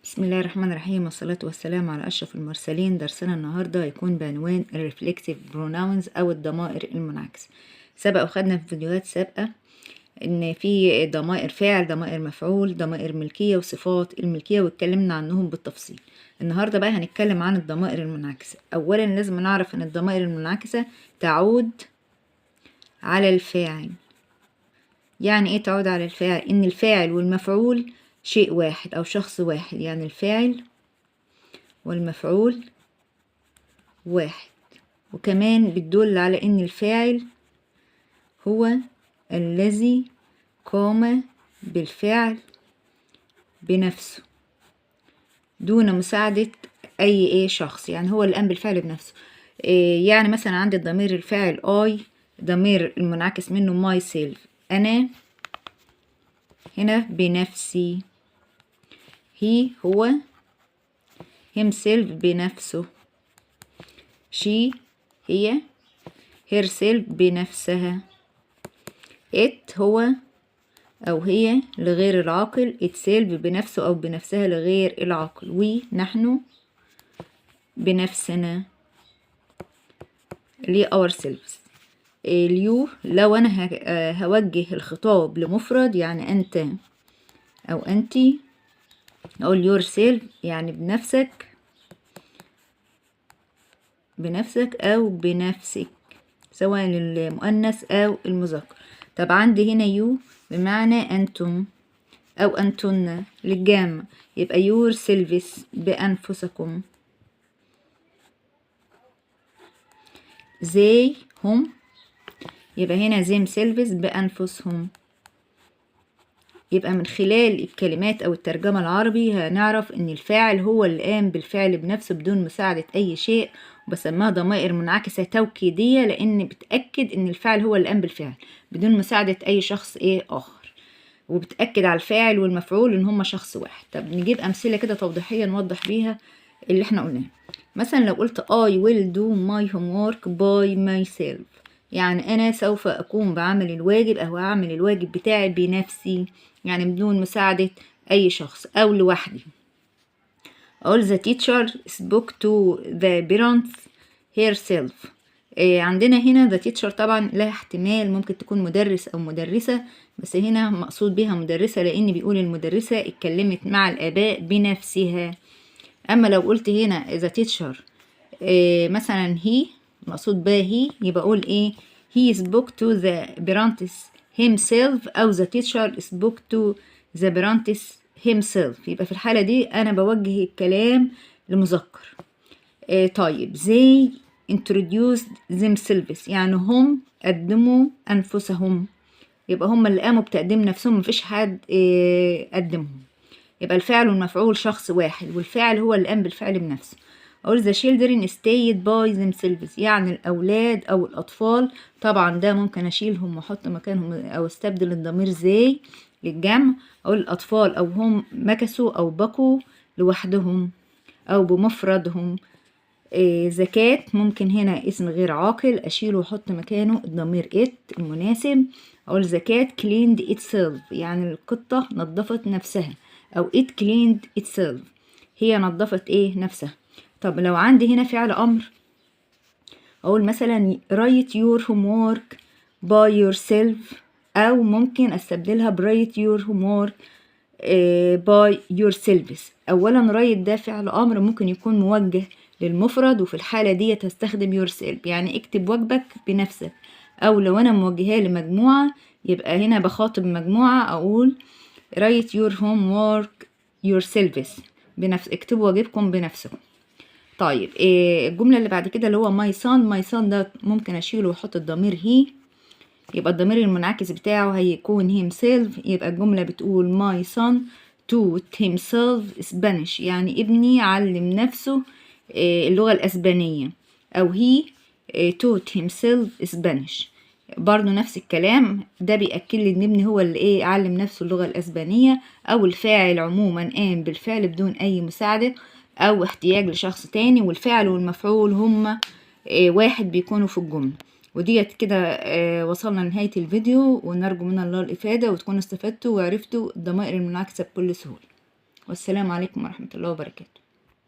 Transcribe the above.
بسم الله الرحمن الرحيم، والصلاة والسلام على أشرف المرسلين. درسنا النهاردة هيكون بعنوان الريفلكسيف بروناونز أو الضمائر المنعكسة. سبق وخدنا في فيديوهات سابقة إن في ضمائر فاعل، ضمائر مفعول، ضمائر ملكية وصفات الملكية، واتكلمنا عنهم بالتفصيل. النهاردة بقى هنتكلم عن الضمائر المنعكسة. أولا لازم نعرف إن الضمائر المنعكسة تعود على الفاعل. يعني إيه تعود على الفاعل؟ إن الفاعل والمفعول شيء واحد أو شخص واحد، يعني الفاعل والمفعول واحد. وكمان بتدل على ان الفاعل هو الذي قام بالفعل بنفسه دون مساعدة اي شخص، يعني هو اللي قام بالفعل بنفسه. يعني مثلا عندي الضمير الفاعل I، ضمير المنعكس منه myself، انا هنا بنفسي. he هو himself بنفسه. she هي herself بنفسها. it هو أو هي لغير العاقل، itself بنفسه أو بنفسها لغير العاقل. we نحن بنفسنا اللي ourselves. اليو لو أنا هوجه الخطاب لمفرد يعني أنت أو أنتي، أقول yourself يعني بنفسك أو بنفسك، سواء للمؤنث أو المذكر. طب عندي هنا يو بمعنى أنتم أو أنتن للجمع، يبقى يور سيلفيس بأنفسكم. زي هم، يبقى هنا زيم سيلفيس بأنفسهم. يبقى من خلال الكلمات أو الترجمة العربي هنعرف إن الفاعل هو اللي قام بالفعل بنفسه بدون مساعدة أي شيء، وبسميها ضمائر منعكسة توكيدية لأن بتأكد إن الفاعل هو اللي قام بالفعل بدون مساعدة أي شخص آخر، وبتأكد على الفاعل والمفعول إن هما شخص واحد. طب نجيب أمثلة كده توضيحية نوضح بيها اللي احنا قلناه. مثلا لو قلت I will do my homework by myself، يعني أنا سوف أقوم بعمل الواجب أو أعمل الواجب بتاعي بنفسي، يعني بدون مساعدة أي شخص أو لوحدي. أقول the teacher spoke to the parents herself. عندنا هنا the teacher طبعا لها احتمال ممكن تكون مدرس أو مدرسة، بس هنا مقصود بها مدرسة لأن بيقول المدرسة اتكلمت مع الآباء بنفسها. أما لو قلت هنا the teacher مثلا he، مقصود بها he، يبقى أقول he spoke to the parents himself أو the teacher spoke to the parents himself. يبقى في الحالة دي أنا بوجه الكلام لمذكر. طيب they introduced themselves، يعني هم قدموا أنفسهم، يبقى هم اللي قاموا بتقديم نفسهم، مفيش حد قدمهم. يبقى الفعل والمفعول شخص واحد، والفاعل هو اللي قام بالفعل بنفسه. أقول the children stayed by themselves، يعني الأولاد أو الأطفال. طبعا ده ممكن أشيلهم وأحط مكانهم أو استبدل الضمير زي للجمع. أقول الأطفال أو هم مكثوا أو بقوا لوحدهم أو بمفردهم. زكاة ممكن هنا اسم غير عاقل أشيله وأحط مكانه الضمير it المناسب. أقول زكاة cleaned itself، يعني القطة نظفت نفسها، أو it cleaned itself هي نظفت نفسها. طب لو عندي هنا فعل أمر، أقول مثلا write your homework by yourself، أو ممكن أستبدلها write your homework by yourselves. أولا write ده فعل أمر ممكن يكون موجه للمفرد، وفي الحالة دي تستخدم yourself يعني اكتب واجبك بنفسك. أو لو أنا موجهاه لمجموعة يبقى هنا بخاطب مجموعة أقول write your homework yourselves، اكتبوا واجبكم بنفسكم. طيب الجملة اللي بعد كده اللي هو my son ده ممكن أشيله وأحط الضمير he، يبقى الضمير المنعكس بتاعه هيكون himself. يبقى الجملة بتقول my son taught himself Spanish، يعني ابني علم نفسه اللغة الأسبانية، أو he taught himself Spanish. برضو نفس الكلام، ده بيأكد لي ان ابني هو اللي علم نفسه اللغة الأسبانية، أو الفاعل عموما قام بالفعل بدون أي مساعدة أو احتياج لشخص تاني، والفعل والمفعول هما واحد بيكونوا في الجملة. وديت كده وصلنا لنهاية الفيديو، ونرجو من الله الإفادة وتكونوا استفدتوا وعرفتوا الضمائر المنعكسة بكل سهولة. والسلام عليكم ورحمة الله وبركاته.